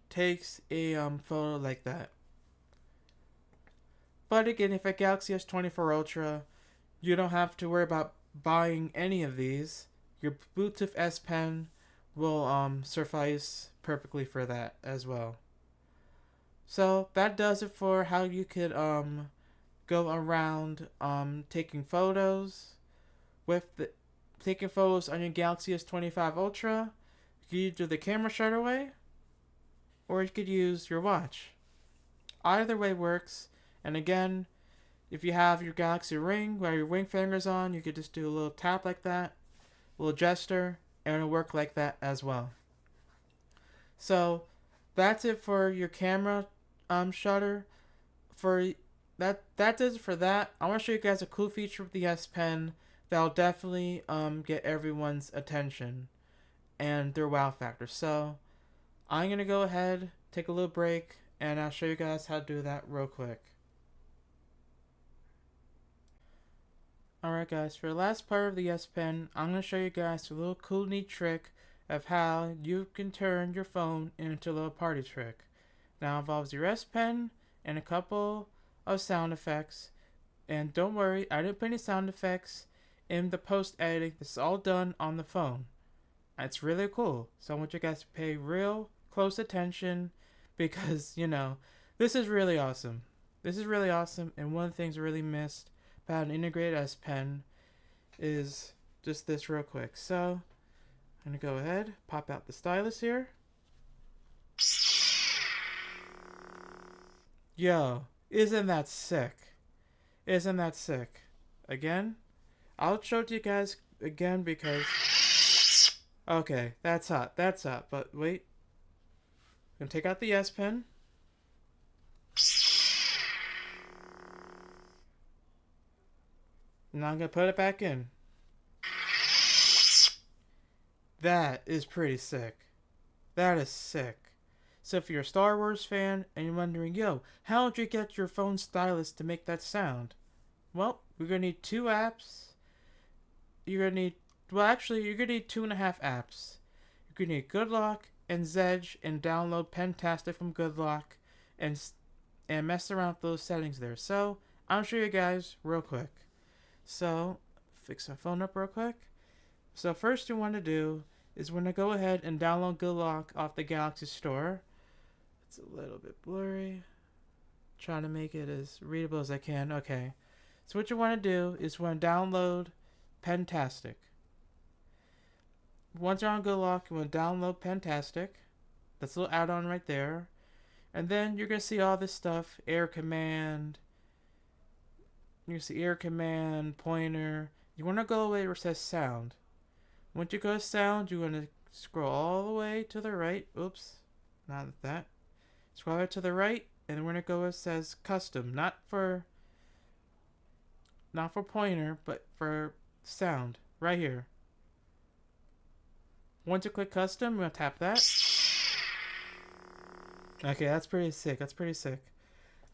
Takes a photo like that. But again, if a Galaxy S24 Ultra, you don't have to worry about buying any of these. Your Bluetooth S Pen will suffice perfectly for that as well. So that does it for how you could go around taking photos taking photos on your Galaxy S25 Ultra. You could do the camera shutter way, or you could use your watch. Either way works. And again, if you have your Galaxy Ring where your ring finger's on, you could just do a little tap like that, a little gesture, and it'll work like that as well. So that's it for your camera shutter. For that does it for that. I want to show you guys a cool feature with the S Pen that'll definitely get everyone's attention and their wow factor. So I'm gonna go ahead, take a little break, and I'll show you guys how to do that real quick. Alright guys, for the last part of the S Pen, I'm going to show you guys a little cool neat trick of how you can turn your phone into a little party trick. Now it involves your S Pen and a couple of sound effects. And don't worry, I didn't put any sound effects in the post editing, this is all done on the phone. It's really cool. So I want you guys to pay real close attention because, this is really awesome. This is really awesome, and one of the things I really missed about an integrated S Pen is just this real quick. So I'm going to go ahead, pop out the stylus here. Yo, isn't that sick? Isn't that sick? Again, I'll show it to you guys again because... Okay, that's hot, but wait. I'm gonna take out the S Pen. Now I'm gonna put it back in. That is pretty sick. That is sick. So if you're a Star Wars fan and you're wondering, yo, how did you get your phone stylus to make that sound? Well, we're gonna need 2 apps. You're gonna need, you're gonna need 2.5 apps. You're gonna need GoodLock and Zedge and download Pentastic from GoodLock and mess around with those settings there. So I'll show you guys real quick. So fix my phone up real quick. So first you want to do is we're gonna go ahead and download GoodLock off the Galaxy Store. It's a little bit blurry. Trying to make it as readable as I can. Okay. So what you want to do is you want to download Pentastic. Once you're on GoodLock, you want to download Pentastic. That's a little add-on right there. And then you're going to see all this stuff. Air command. You can see air command, pointer. You want to go away where it says sound. Once you go to sound, you want to scroll all the way to the right. Oops. Not that. Scroll right to the right. And then we're going to go where it says custom. Not for pointer, but for sound. Right here. Once you click custom, we're going to tap that. Okay, that's pretty sick.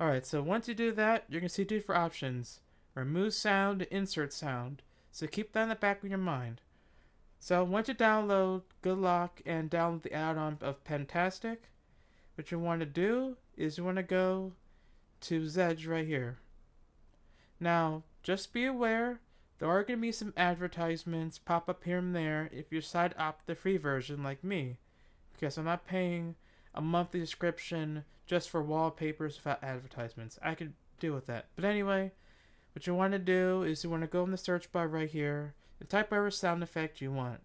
Alright, so once you do that, you're going to see 2 different options. Remove sound and insert sound. So keep that in the back of your mind. So once you download GoodLock and download the add-on of Pentastic, what you want to do is you want to go to Zedge right here. Now, just be aware, there are going to be some advertisements pop up here and there if you decide to opt the free version like me. Because I'm not paying a monthly subscription just for wallpapers without advertisements. I could deal with that. But anyway, what you want to do is you want to go in the search bar right here and type whatever sound effect you want.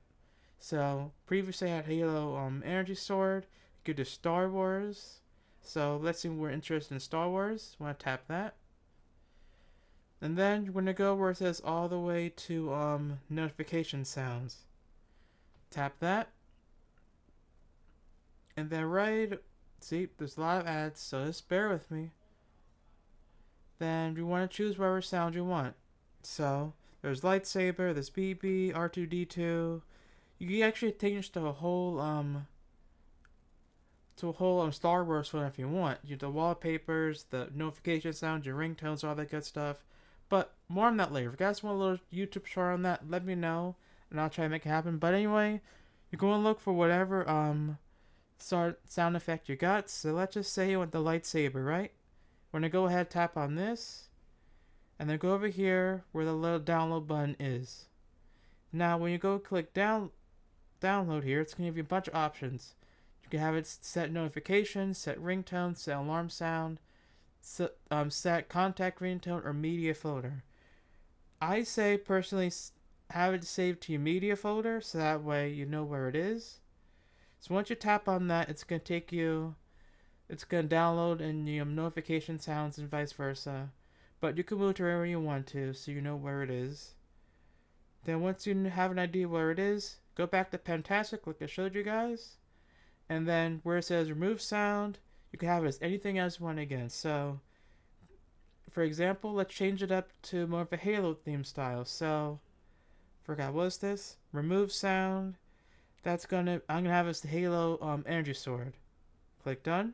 So, previously I had Halo Energy Sword. You could do Star Wars. So, let's see if we're interested in Star Wars. You want to tap that. And then you're going to go where it says all the way to notification sounds. Tap that. And then see, there's a lot of ads, so just bear with me. Then you want to choose whatever sound you want. So, there's lightsaber, there's BB, R2-D2. You can actually change to a whole Star Wars one if you want. You have the wallpapers, the notification sounds, your ringtones, all that good stuff. But more on that later. If you guys want a little YouTube short on that, let me know, and I'll try to make it happen. But anyway, you're going to look for whatever sound effect you got. So let's just say you want the lightsaber, right? We're going to go ahead, tap on this, and then go over here where the little download button is. Now, when you go click download here, it's going to give you a bunch of options. You can have it set notifications, set ringtone, set alarm sound, set contact ringtone, or media folder. I say personally have it saved to your media folder so that way you know where it is. So once you tap on that, it's going to download and your notification sounds and vice versa. But you can move to wherever you want to so you know where it is. Then once you have an idea where it is, go back to Pentastic like I showed you guys. And then where it says remove sound, you can have it as anything else you want again. So, for example, let's change it up to more of a Halo theme style. So, forgot what was this? Remove sound. I'm gonna have it as the Halo Energy Sword. Click done.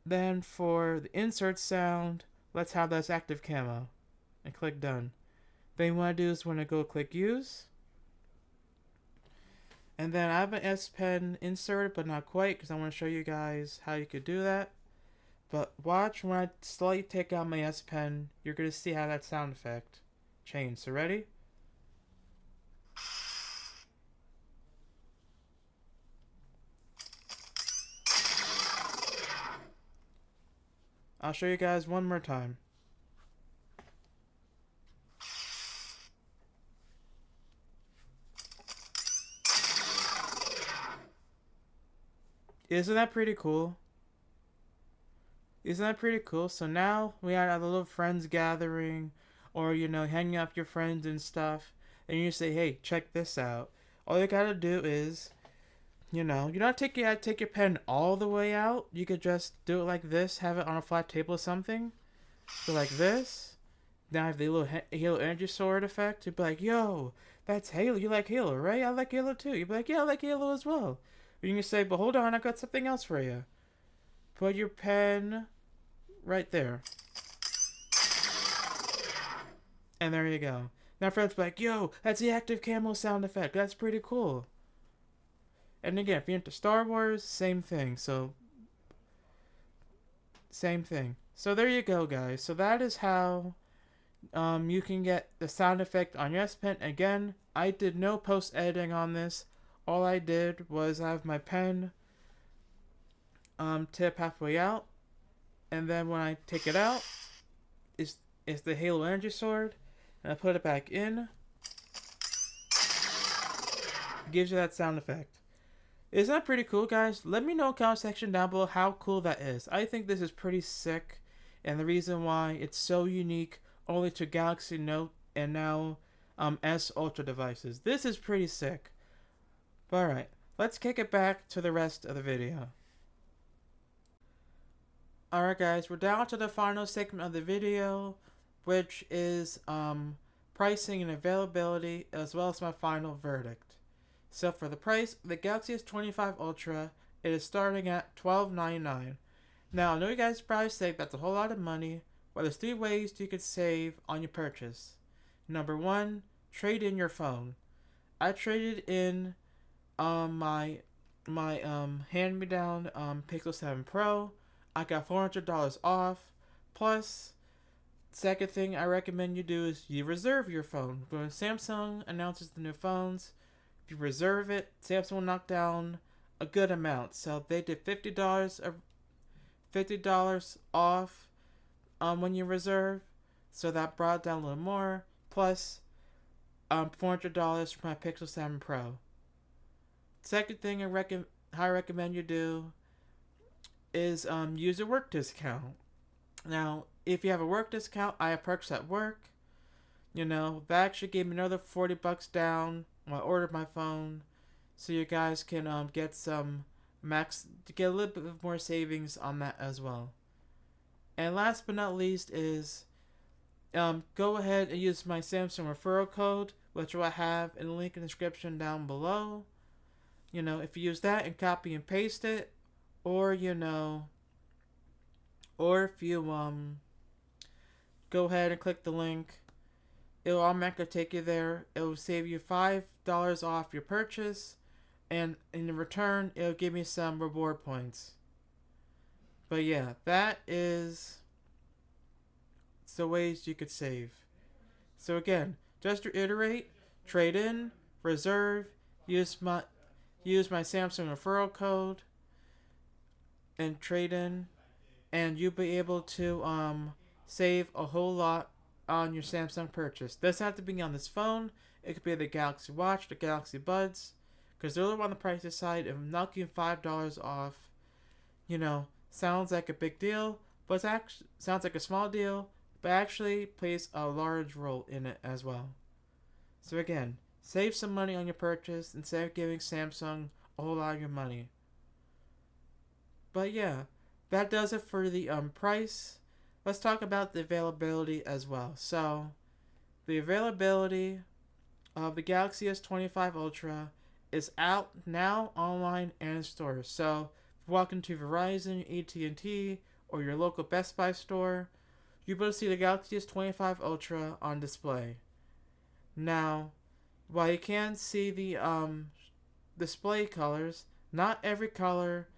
Then for the insert sound, let's have that as active camo. And click done. Then you want to do is want to go click use. And then I have an S Pen inserted, but not quite, because I want to show you guys how you could do that. But watch when I slowly take out my S Pen, you're going to see how that sound effect changed. So ready? I'll show you guys one more time. Isn't that pretty cool? Isn't that pretty cool? So now we had a little friends gathering, or hanging out with your friends and stuff, and you say, "Hey, check this out." All you gotta do is, you don't take your pen all the way out. You could just do it like this, have it on a flat table or something. So like this. Now I have the little Halo Energy Sword effect. You'd be like, "Yo, that's Halo. You like Halo, right? I like Halo too." You'd be like, "Yeah, I like Halo as well." You can say, "But hold on, I got something else for you." Put your pen right there. And there you go. Now friends be like, "Yo, that's the active camo sound effect. That's pretty cool." And again, if you're into Star Wars, same thing. So, same thing. So there you go, guys. So that is how you can get the sound effect on your S Pen. Again, I did no post editing on this. All I did was have my pen tip halfway out, and then when I take it out, is the Halo Energy Sword, and I put it back in. It gives you that sound effect. Isn't that pretty cool, guys? Let me know in the comment section down below how cool that is. I think this is pretty sick, and the reason why it's so unique only to Galaxy Note and now S Ultra devices. This is pretty sick. But alright, let's kick it back to the rest of the video. Alright guys, we're down to the final segment of the video, which is pricing and availability, as well as my final verdict. So for the price, the Galaxy S25 Ultra, it is starting at $12.99. Now I know you guys probably think that's a whole lot of money, but there's 3 ways you could save on your purchase. Number 1, trade in your phone. I traded in my hand-me-down Pixel 7 Pro. I got $400 off. Plus, second thing I recommend you do is you reserve your phone. When Samsung announces the new phones, if you reserve it, Samsung will knock down a good amount. So they did $50 off when you reserve. So that brought it down a little more. Plus, $400 for my Pixel 7 Pro. Second thing I recommend you do is use a work discount. Now, if you have a work discount, I have perks at work. That actually gave me another $40 down when I ordered my phone, so you guys can get some get a little bit more savings on that as well. And last but not least is go ahead and use my Samsung referral code, which I have in the link in the description down below. If you use that and copy and paste it, or if you go ahead and click the link, it'll automatically take you there. It will save you $5 off your purchase, and in return, it'll give me some reward points. But yeah, that is the ways you could save. So again, just to reiterate, trade in, reserve, use my Samsung referral code, and trade in, and you'll be able to save a whole lot on your Samsung purchase. Doesn't have to be on this phone. It could be the Galaxy Watch, the Galaxy Buds, because they're a little on the pricey side. If knocking $5 off, sounds like a big deal, but it's actually sounds like a small deal, but actually plays a large role in it as well. So again, save some money on your purchase instead of giving Samsung a whole lot of your money. But yeah, that does it for the price. Let's talk about the availability as well. So, the availability of the Galaxy S25 Ultra is out now online and in stores. So, if you walk into Verizon, AT&T, or your local Best Buy store, you'll be able to see the Galaxy S25 Ultra on display. Now, while you can see the display colors, not every color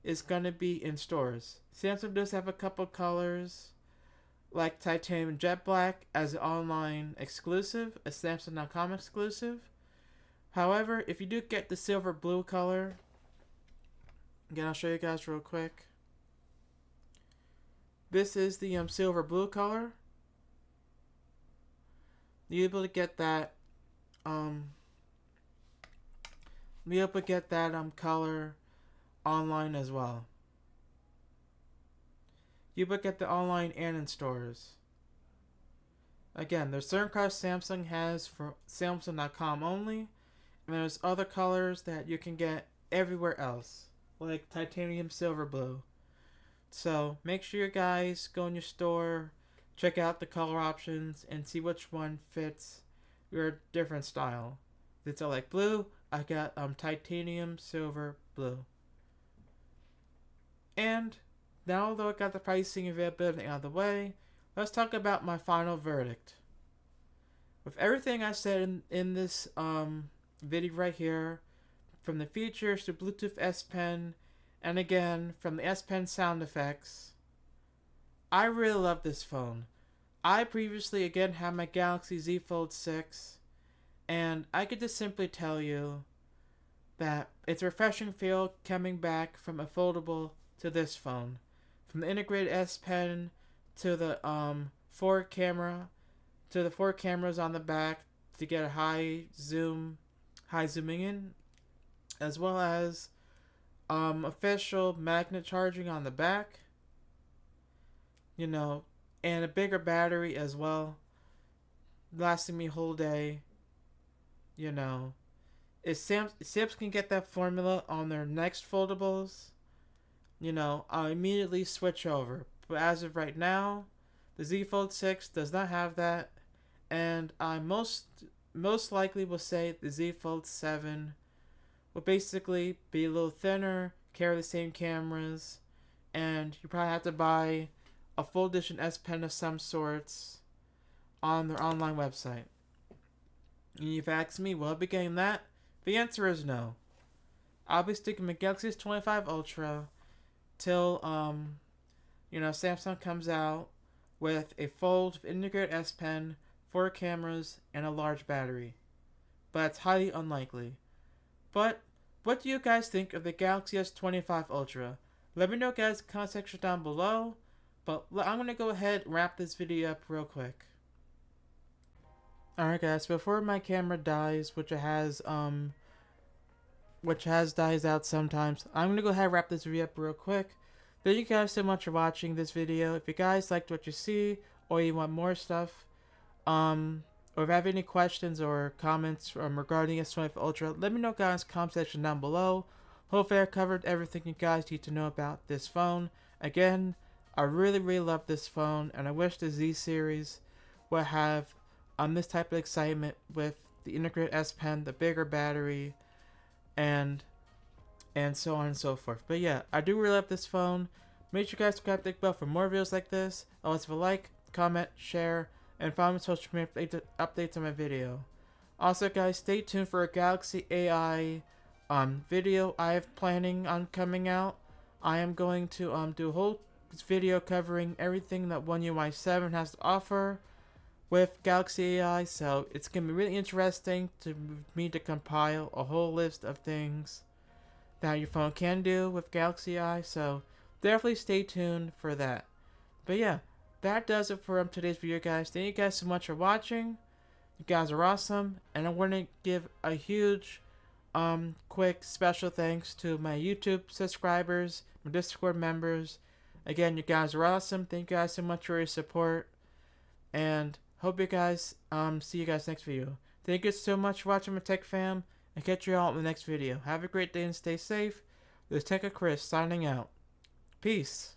is going to be in stores. Samsung does have a couple colors, like Titanium Jet Black as an online exclusive, a Samsung.com exclusive. However, if you do get the silver blue color, again, I'll show you guys real quick. this is the silver blue color. You're able to get that color online as well. You will get the online and in stores. Again, there's certain colors Samsung has for Samsung.com only, and there's other colors that you can get everywhere else, like titanium silver blue. So make sure you guys go in your store, check out the color options, and see which one fits your different style. If it's like blue, I got titanium silver blue. And now that I got the pricing and availability out of the way, let's talk about my final verdict. With everything I said in this video right here, from the features to Bluetooth S Pen, and again from the S Pen sound effects, I really love this phone. I previously again had my Galaxy Z Fold 6, and I could just simply tell you that it's a refreshing feel coming back from a foldable to this phone. From the integrated S Pen to the four cameras on the back to get a high zooming in, as well as official magnet charging on the back, and a bigger battery as well, lasting me a whole day. If Samsung can get that formula on their next foldables, I'll immediately switch over. But as of right now, the Z Fold 6 does not have that, and I most likely will say the Z Fold 7 will basically be a little thinner, carry the same cameras, and you probably have to buy a full edition S Pen of some sorts on their online website. And you've asked me, will I be getting that? The answer is no. I'll be sticking with Galaxy S25 Ultra till Samsung comes out with a fold integrated S Pen, 4 cameras, and a large battery. But it's highly unlikely. But what do you guys think of the Galaxy S25 Ultra? Let me know, guys, in the comment section down below. But I'm gonna go ahead and wrap this video up real quick. Alright guys, before my camera dies, which dies out sometimes, I'm gonna go ahead and wrap this video up real quick. Thank you guys so much for watching this video. If you guys liked what you see, or you want more stuff, or if you have any questions or comments regarding S25 Ultra, let me know, guys, in the comment section down below. Hopefully I covered everything you guys need to know about this phone. Again, I really love this phone, and I wish the Z series would have this type of excitement with the integrated S Pen, the bigger battery, and so on and so forth. But yeah, I do really love this phone. Make sure you guys subscribe to the bell for more videos like this. Also, leave a like, comment, share, and follow me on social media for updates on my video. Also, guys, stay tuned for a Galaxy AI video I have planning on coming out. I am going to do a whole video covering everything that One UI 7 has to offer with Galaxy AI, so it's gonna be really interesting to me to compile a whole list of things that your phone can do with Galaxy AI, so definitely stay tuned for that. But yeah, that does it for today's video, guys. Thank you guys so much for watching. You guys are awesome, and I want to give a huge quick special thanks to my YouTube subscribers, my Discord members. Again, you guys are awesome. Thank you guys so much for your support, and hope you guys see you guys next video. Thank you so much for watching my Tech Fam, and catch you all in the next video. Have a great day and stay safe. This is Tech Chris signing out. Peace.